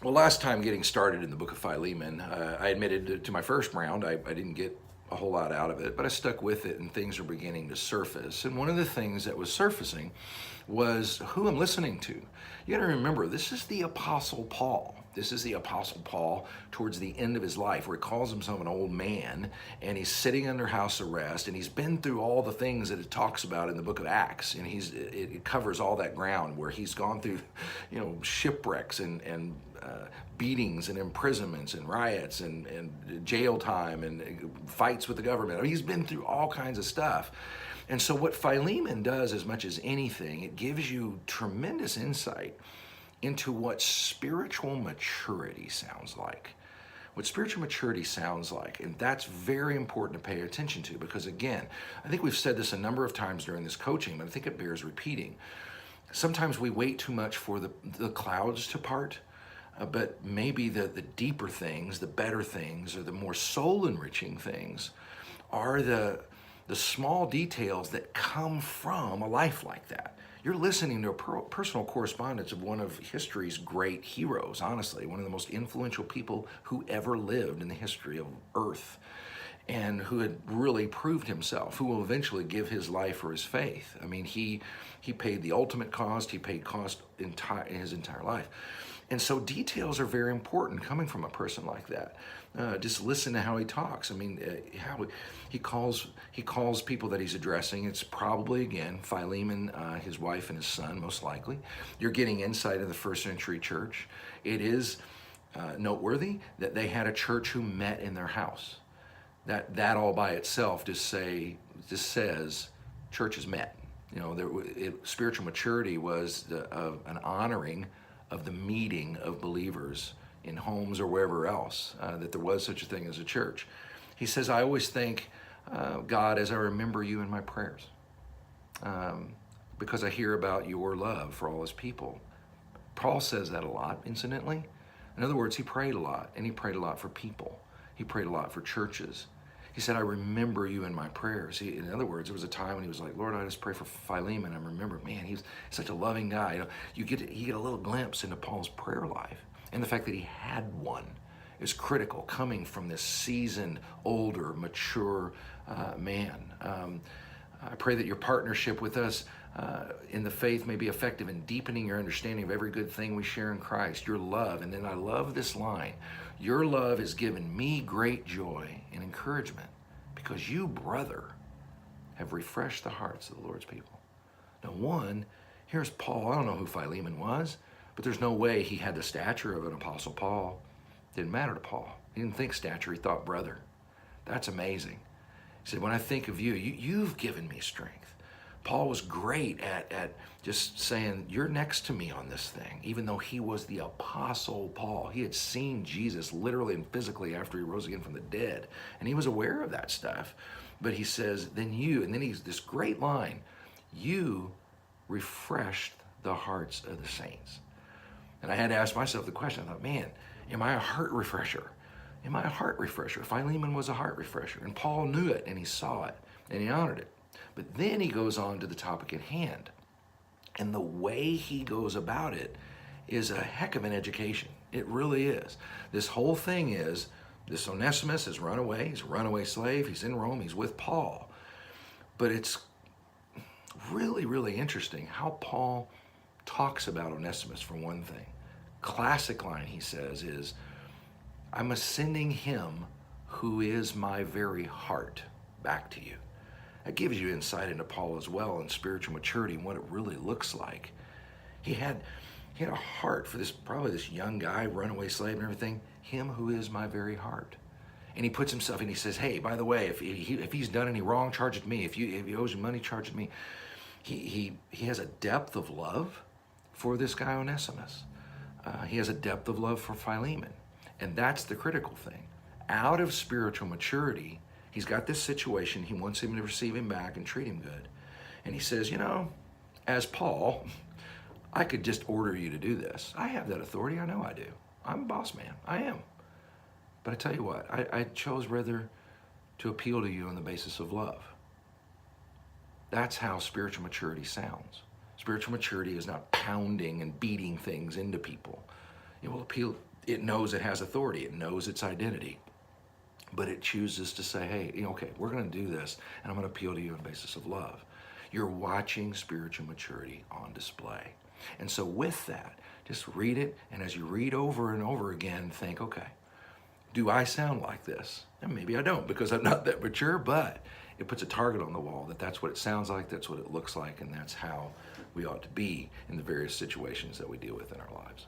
Well, last time getting started in the book of Philemon, I admitted to my first round, I didn't get a whole lot out of it, but I stuck with it and things are beginning to surface. And one of the things that was surfacing was who I'm listening to. You got to remember, this is the Apostle Paul. This is the Apostle Paul towards the end of his life, where he calls himself an old man and he's sitting under house arrest and he's been through all the things that it talks about in the book of Acts. And it covers all that ground where he's gone through, shipwrecks and beatings and imprisonments and riots and jail time and fights with the government. I mean, he's been through all kinds of stuff. And so, what Philemon does, as much as anything, it gives you tremendous insight into what spiritual maturity sounds like. What spiritual maturity sounds like. And that's very important to pay attention to because, again, I think we've said this a number of times during this coaching, but I think it bears repeating. Sometimes we wait too much for the clouds to part. But maybe the deeper things, the better things, or the more soul-enriching things are the small details that come from a life like that. You're listening to a personal correspondence of one of history's great heroes, honestly, one of the most influential people who ever lived in the history of Earth, and who had really proved himself, who will eventually give his life for his faith. I mean, he paid the ultimate cost, he paid cost his entire life. And so details are very important coming from a person like that. Just listen to how he talks. I mean, how he calls people that he's addressing. It's probably, again, Philemon, his wife and his son, most likely. You're getting insight of the first century church. It is noteworthy that they had a church who met in their house. That all by itself just says churches met. Spiritual maturity was an honoring of the meeting of believers in homes or wherever else, that there was such a thing as a church. He says, I always thank God as I remember you in my prayers, because I hear about your love for all his people. Paul says that a lot, incidentally. In other words, he prayed a lot, and he prayed a lot for people. He prayed a lot for churches. He said, I remember you in my prayers. In other words, there was a time when he was like, Lord, I just pray for Philemon. I remember, man, he's such a loving guy. You get a little glimpse into Paul's prayer life. And the fact that he had one is critical, coming from this seasoned, older, mature man. I pray that your partnership with us in the faith may be effective in deepening your understanding of every good thing we share in Christ, your love. And then I love this line, your love has given me great joy and encouragement because you, brother, have refreshed the hearts of the Lord's people. Now, here's Paul. I don't know who Philemon was, but there's no way he had the stature of an Apostle Paul. Didn't matter to Paul. He didn't think stature, he thought brother. That's amazing. He said, when I think of you, you've given me strength. Paul was great at just saying, you're next to me on this thing, even though he was the Apostle Paul. He had seen Jesus literally and physically after he rose again from the dead, and he was aware of that stuff. But he says, then you, and then he's this great line, you refreshed the hearts of the saints. And I had to ask myself the question, I thought, man, am I a heart refresher? Am I a heart refresher? Philemon was a heart refresher, and Paul knew it, and he saw it, and he honored it. But then he goes on to the topic at hand. And the way he goes about it is a heck of an education. It really is. This whole thing is, this Onesimus has run away. He's a runaway slave. He's in Rome. He's with Paul. But it's really, really interesting how Paul talks about Onesimus, for one thing. Classic line he says is, I'm sending him who is my very heart back to you. That gives you insight into Paul as well and spiritual maturity and what it really looks like. He had a heart for probably this young guy, runaway slave and everything, him who is my very heart. And he puts himself and he says, hey, by the way, if he's done any wrong, charge it to me. If he owes you money, charge it to me. He has a depth of love for this guy Onesimus. He has a depth of love for Philemon. And that's the critical thing. Out of spiritual maturity, he's got this situation. He wants him to receive him back and treat him good. And he says, as Paul, I could just order you to do this. I have that authority. I know I do. I'm a boss man. I am. But I tell you what, I chose rather to appeal to you on the basis of love. That's how spiritual maturity sounds. Spiritual maturity is not pounding and beating things into people. It will appeal It knows it has authority. It knows its identity. But it chooses to say, hey, okay, we're going to do this, and I'm going to appeal to you on the basis of love. You're watching spiritual maturity on display. And so with that, just read it, and as you read over and over again, think, okay, do I sound like this? And maybe I don't because I'm not that mature, but it puts a target on the wall that that's what it sounds like, that's what it looks like, and that's how we ought to be in the various situations that we deal with in our lives.